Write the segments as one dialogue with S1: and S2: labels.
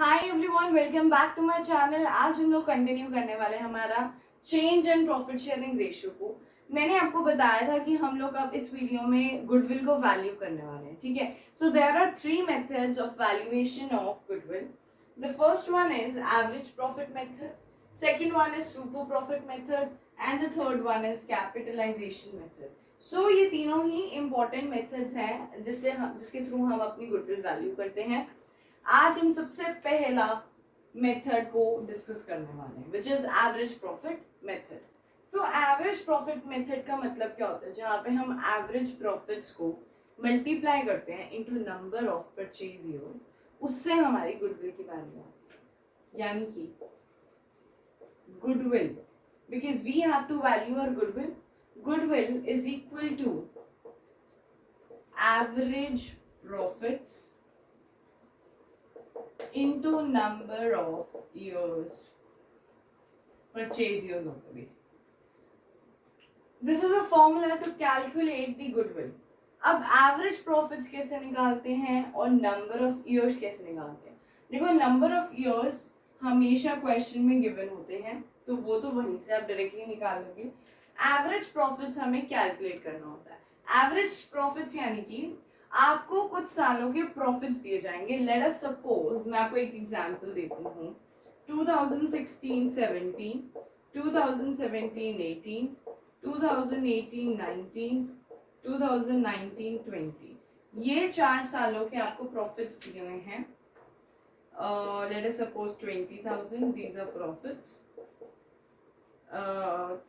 S1: Hi everyone, welcome back to my channel. आज हम लोग कंटिन्यू करने वाले हैं हमारा change and profit sharing ratio को। मैंने आपको बताया था कि हम लोग अब इस वीडियो में गुडविल को वैल्यू करने वाले हैं, ठीक है। So there are three methods of valuation of goodwill. The first one is average profit method, second one is super profit method and the third one is capitalisation method. So ये तीनों ही important methods हैं जिसके through हम अपनी goodwill value करते हैं। आज हम सबसे पहला मेथड को डिस्कस करने वाले हैं which is average profit method. So average profit method का मतलब क्या होता है, जहाँ पे हम एवरेज प्रॉफिट्स को मल्टीप्लाई करते हैं into number of purchase years, उससे हमारी गुडविल की वैल्यू आती है। यानी कि goodwill, because we have to value our goodwill, goodwill is equal to average profits into number of years, purchase years of the basic. This is a formula to calculate the goodwill. अब average profits कैसे निकालते हैं और number of years कैसे निकालते हैं। देखो, number of years हमेशा क्वेश्चन में गिवन होते हैं, तो वो तो वहीं से आप डायरेक्टली निकाल लोगे। एवरेज प्रॉफिट्स हमें कैलकुलेट करना होता है। एवरेज प्रॉफिट्स यानी कि आपको कुछ सालों के प्रॉफिट्स दिए जाएंगे। लेट अस सपोज, मैं आपको एक एग्जांपल देती हूँ, 2016-17, 2017-18, 2018-19, 2019-20, ये 4 सालों के आपको प्रॉफिट्स दिए हुए हैं। Let us suppose 20,000, these are profits,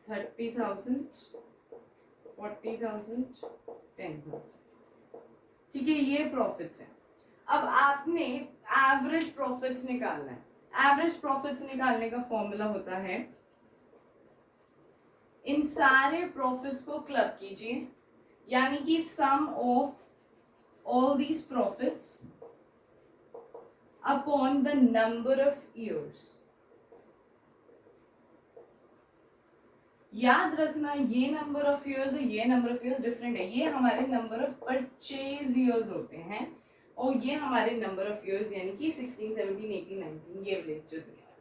S1: 30,000, 40,000, 10,000, ठीक है, ये प्रॉफिट्स हैं। अब आपने एवरेज प्रॉफिट्स निकालना है। एवरेज प्रॉफिट्स निकालने का फॉर्मूला होता है, इन सारे प्रॉफिट्स को क्लब कीजिए, यानी कि sum of all these profits upon the number of years. याद रखना, ये नंबर ऑफ ईयर्स और ये नंबर ऑफ ईयर्स डिफरेंट है। ये हमारे नंबर ऑफ परचेज ईयर्स होते हैं और ये हमारे नंबर ऑफ ईयर्स यानी कि 16, 17, 18, 19 ये वाले जो दिया है।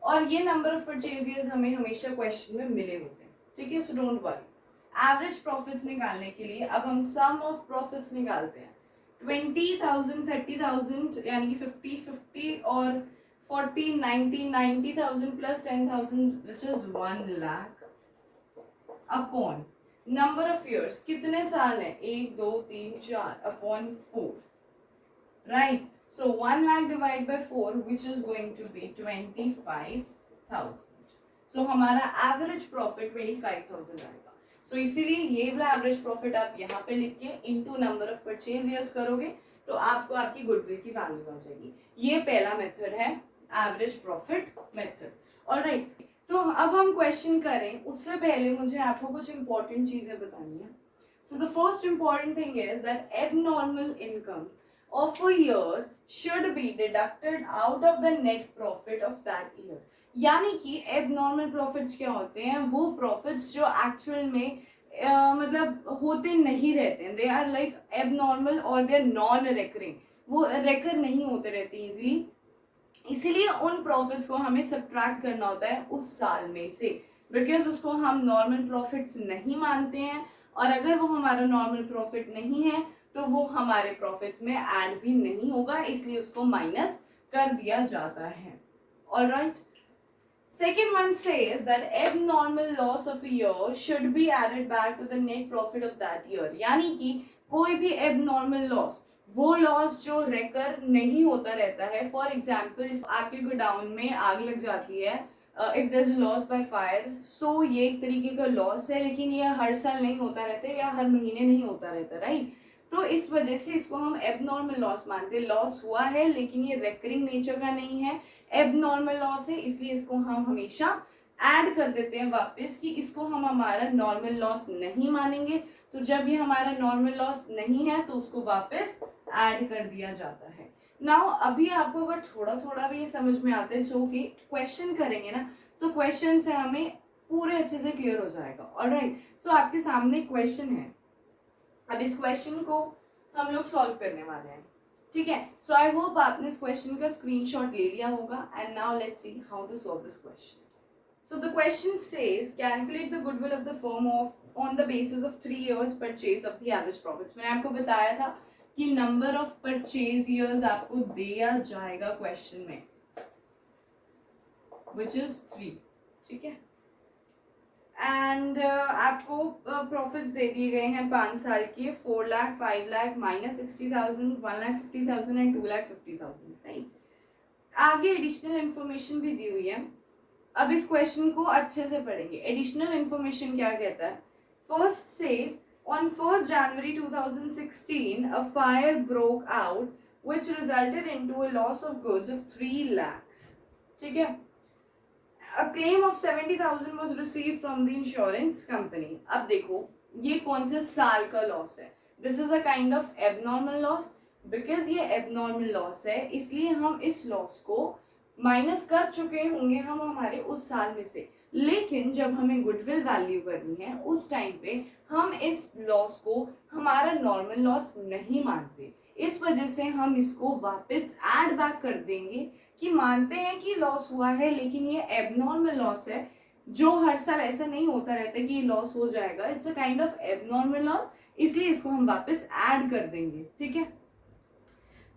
S1: और ये नंबर ऑफ परचेज ईयर्स हमें हमेशा क्वेश्चन में मिले होते हैं, ठीक है। So don't worry. Average profits निकालने के लिए अब हम सम ऑफ प्रॉफिट्स निकालते हैं। 20,000, 30,000 यानी कि 50, 50 और 40, 90, 90,000 plus 10,000 which is 1 lakh upon number of years, कितने साल है, 1, 2, 3, 4 upon 4, right. So 1 lakh divide by 4 which is going to be 25,000। सो हमारा एवरेज प्रॉफिट 25,000 आएगा। सो इसीलिए ये वाला एवरेज प्रॉफिट आप यहाँ पे लिख के into number of purchase years करोगे तो आपको आपकी गुडविल की वैल्यू आ जाएगी। ये पहला मेथड है एवरेज प्रॉफिट मेथड। ऑलराइट, तो अब हम क्वेश्चन करें उससे पहले मुझे आपको कुछ इंपॉर्टेंट चीजें बतानी है। So the first important thing is that abnormal income of a year should be deducted out of the net profit of that year. यानी कि एबनॉर्मल प्रॉफिट्स क्या होते हैं, वो प्रॉफिट्स जो एक्चुअल में मतलब होते नहीं रहते हैं, दे आर लाइक एबनॉर्मल और दे आर नॉन रेकरिंग, वो रेकर नहीं होते रहते इजीली। इसीलिए उन प्रॉफिट्स को हमें सब्ट्रैक्ट करना होता है उस साल में से, बिकॉज उसको हम नॉर्मल प्रॉफिट्स नहीं मानते हैं, और अगर वो हमारा नॉर्मल प्रॉफिट नहीं है तो वो हमारे प्रॉफिट्स में ऐड भी नहीं होगा, इसलिए उसको माइनस कर दिया जाता है। Alright, second one says that abnormal loss of a year should be added back to the net profit of that year। यानी कि कोई भी abnormal loss, वो लॉस जो रेकर नहीं होता रहता है, फॉर एग्जाम्पल आपके गोडाउन में आग लग जाती है, if there is loss by fire, so ये एक तरीके का लॉस है, लेकिन ये हर साल नहीं होता रहता या हर महीने नहीं होता रहता, राइट। तो इस वजह से इसको हम एबनॉर्मल लॉस मानते हैं। लॉस हुआ है लेकिन ये रेकरिंग नेचर का नहीं है, एबनॉर्मल लॉस है, इसलिए इसको हम हमेशा ऐड कर देते हैं वापस कि इसको हम हमारा नॉर्मल लॉस नहीं मानेंगे। तो जब ये हमारा नॉर्मल लॉस नहीं है तो उसको वापस ऐड कर दिया जाता है। नाउ अभी आपको अगर थोड़ा थोड़ा भी ये समझ में आता है, सो कि क्वेश्चन करेंगे ना तो क्वेश्चन से हमें पूरे अच्छे से क्लियर हो जाएगा। ऑलराइट, सो आपके सामने क्वेश्चन है, अब इस क्वेश्चन को हम लोग सॉल्व करने वाले हैं। ठीक है. सो आई होप आपने इस क्वेश्चन का स्क्रीनशॉट ले लिया होगा. And now let's see how to solve this question. So the question says calculate the goodwill of the firm on the basis of 3 years purchase of the average profits. मैंने आपको बताया था कि number of purchase years आपको दिया जाएगा question में, which is 3. ठीक है. एंड आपको प्रॉफिट्स दे दिए गए हैं 5 साल के 4 लाख, 5 लाख, -60,000, 1,50,000 एंड 2,50,000. राइट. आगे एडिशनल इंफॉर्मेशन भी दी हुई है. अब इस क्वेश्चन को अच्छे से पढ़ेंगे. एडिशनल इंफॉर्मेशन क्या कहता है. First says on 1st January 2016 a fire broke out which resulted into a loss of goods of 3 lakhs. ठीक है. A claim of 70,000 was received from the insurance company. अब देखो ये कौन से साल का लॉस है. This is a kind of abnormal loss. Because ये एबनॉर्मल लॉस है इसलिए हम इस लॉस को माइनस कर चुके होंगे हम हमारे उस साल में से. लेकिन जब हमें गुडविल वैल्यू करनी है उस टाइम पे हम इस लॉस को हमारा नॉर्मल लॉस नहीं मानते. इस वजह से हम इसको वापस ऐड बैक कर देंगे कि मानते हैं कि लॉस हुआ है लेकिन ये एबनॉर्मल लॉस है जो हर साल ऐसा नहीं होता रहता कि लॉस हो जाएगा. It's a kind of abnormal loss इसलिए इसको हम वापस ऐड कर देंगे. ठीक है.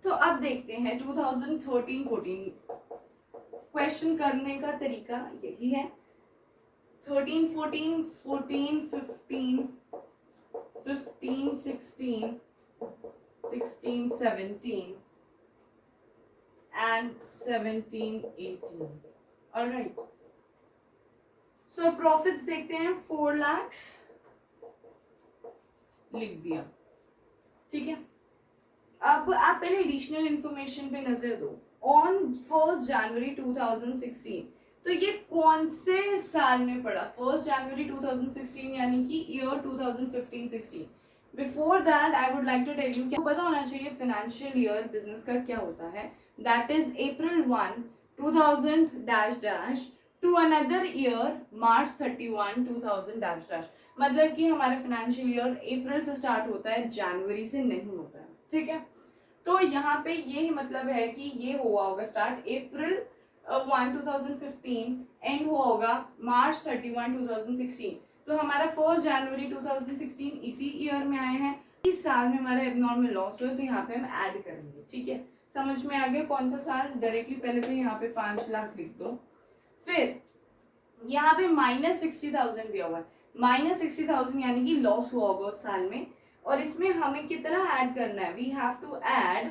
S1: तो अब देखते हैं 2013-14 क्वेश्चन करने का तरीका यही है. 13, 14, 14, 15, 15, 16, 16, 17 and 17, 18. Alright. So profits देखते हैं 4 lakhs लिख दिया. ठीक है. अब आप पहले एडिशनल इंफॉर्मेशन पे नजर दो. ऑन 1st January 2016 तो ये कौन से साल में पड़ा. 1st January 2016 यानी कि year 2015-16. Before that I would like to tell you, क्या पता होना चाहिए फाइनेंशियल ईयर बिजनेस का क्या होता है. That is April 1, 2000 to another year March 31, 2000 मतलब कि हमारा फाइनेंशियल ईयर अप्रैल से स्टार्ट होता है, जनवरी से नहीं होता है. ठीक है. तो यहाँ पे ये मतलब है कि ये हुआ होगा स्टार्ट April 1, 2015 एंड हुआ होगा March 31, 2016. तो हमारा 1st January 2016 इसी ईयर में आए हैं. इस साल में हमारा एबनॉर्मल लॉस हुआ तो यहाँ पे हम ऐड करेंगे. ठीक है. समझ में आ गया कौन सा साल. डायरेक्टली पहले तो यहाँ पे 5 लाख लिख दो. फिर यहाँ पे -60,000 दिया हुआ है. -60,000 यानी कि लॉस हुआ होगा उस साल में. और इसमें हमें कितना ऐड करना है. We have to add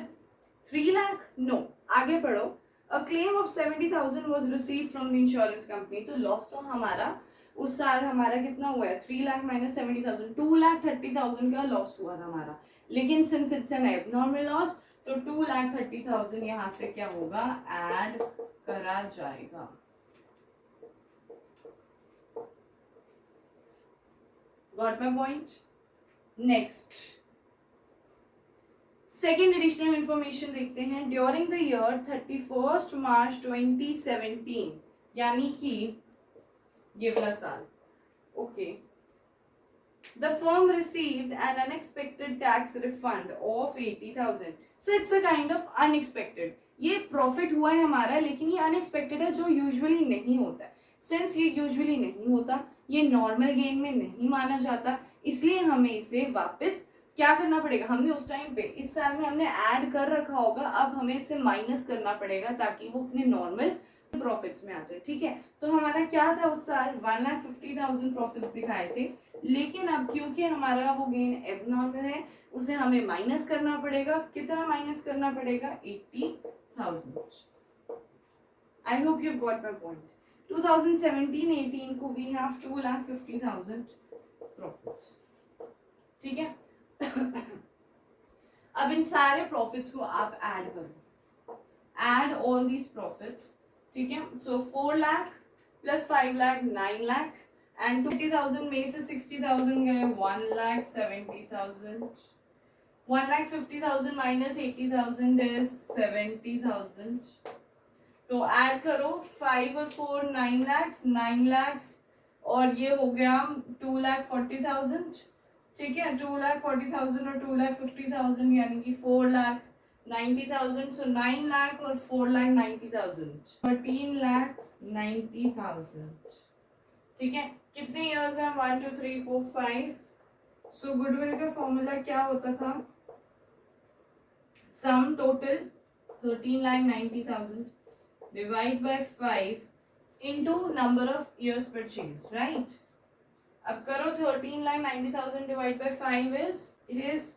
S1: 3 lakh. No, आगे पढ़ो. A claim of 70,000 was received from the insurance company. तो लॉस तो हमारा उस साल हमारा कितना हुआ है. 3 लाख माइनस 70,000, 2,30,000 का लॉस हुआ था हमारा. लेकिन since it's an abnormal loss तो 2,30,000 यहाँ से क्या होगा, ऐड करा जाएगा. Got my point. Next second additional information देखते हैं. During the year 31st March 2017 यानी कि ये वाला साल. Okay. The firm received an unexpected tax refund of 80,000. So it's a kind of unexpected. ये प्रॉफिट हुआ है हमारा लेकिन ये अनएक्सपेक्टेड है जो यूजुअली नहीं होता है. सिंस ये यूजुअली नहीं होता, ये नॉर्मल गेन में नहीं माना जाता, इसलिए हमें इसे वापस क्या करना पड़ेगा. हमने उस टाइम पे इस साल में हमने ऐड कर रखा होगा, अब हमें इसे माइनस करना पड़ेगा ताकि वो अपने नॉर्मल प्रॉफिट्स में आ जाए. ठीक है. तो हमारा क्या था उस साल 1,50,000 प्रॉफिट्स दिखाए थे. लेकिन अब क्योंकि हमारा वो गेन एबनॉर्मल है उसे हमें माइनस करना पड़ेगा. कितना माइनस करना पड़ेगा, 80,000. I hope you got my point. 2017-18 को वी हैव 2,50,000 प्रॉफिट्स. ठीक है. अब इन सारे प्रॉफिट्स को आप ऐड करो. Add all these profits. ठीक है. सो 4 लाख प्लस 5 लाख 9 लाख एंड 20,000 में से 60,000 गए 1,70,000. 1,50,000 माइनस 80,000 इज 70,000. तो ऐड करो 5 और 4 9 लाख 9 लाख और ये हो गया 2,40,000. ठीक है. 2,40,000 और 2,50,000 यानी कि 4 लाख 90,000, so 9 lakh और 4,90,000, 13,90,000. ठीक है, कितने इयर्स हैं? 1 2 3 4 5. सो गुडविल का फॉर्मूला क्या होता था? Sum total 13,90,000 divide by 5 into number of years purchase, right? अब करो 13,90,000 डिवाइड बाय 5 इट इज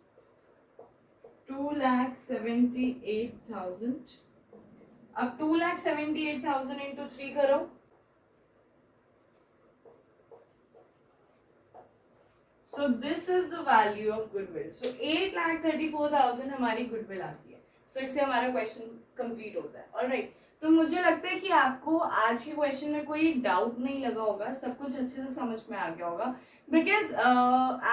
S1: 2,78,000. अब 2,78,000 इंटू 3 करो. So this is the value of goodwill. So 8,34,000 हमारी गुडविल आती है. So इससे हमारा क्वेश्चन कंप्लीट होता है. ऑलराइट, तो मुझे लगता है कि आपको आज के क्वेश्चन में कोई डाउट नहीं लगा होगा, सब कुछ अच्छे से समझ में आ गया होगा. बिकॉज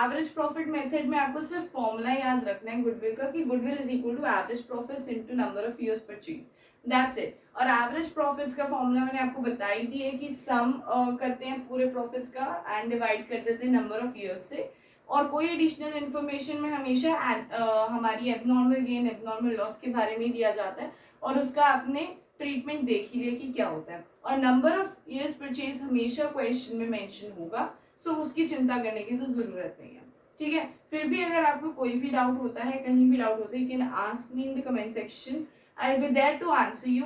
S1: एवरेज प्रॉफिट मेथड में आपको सिर्फ फॉर्मूला याद रखना है गुडविल का, कि goodwill is equal to average profits into number of years purchase. That's it. और एवरेज प्रॉफिट्स का फॉर्मूला मैंने आपको बता ही दी है कि सम करते हैं पूरे प्रॉफिट्स का एंड डिवाइड कर देते हैं नंबर ऑफ इयर्स से. और कोई एडिशनल इन्फॉर्मेशन में हमेशा हमारी एबनॉर्मल गेन एबनॉर्मल लॉस के बारे में दिया जाता है और उसका आपने ट्रीटमेंट देख ही लिया कि क्या होता है. और नंबर ऑफ इयर्स परचेज हमेशा क्वेश्चन में मेंशन होगा, सो उसकी चिंता करने की तो जरूरत नहीं है. ठीक है, फिर भी अगर आपको कोई भी डाउट होता है, कहीं भी डाउट होता है, you can ask me in the comment section. I will be there to answer you.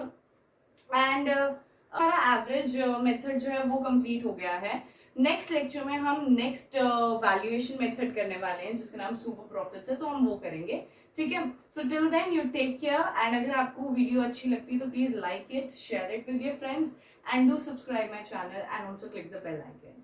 S1: And हमारा एवरेज मेथड जो है वो कंप्लीट हो गया है. नेक्स्ट लेक्चर में हम नेक्स्ट वैल्यूएशन मेथड करने वाले हैं जिसका नाम सुपर प्रॉफिट्स है, तो हम वो करेंगे. ठीक है, so till then you take care. And अगर आपको वीडियो अच्छी लगती है तो please like it, share it with your friends and do subscribe my channel and also click the bell icon.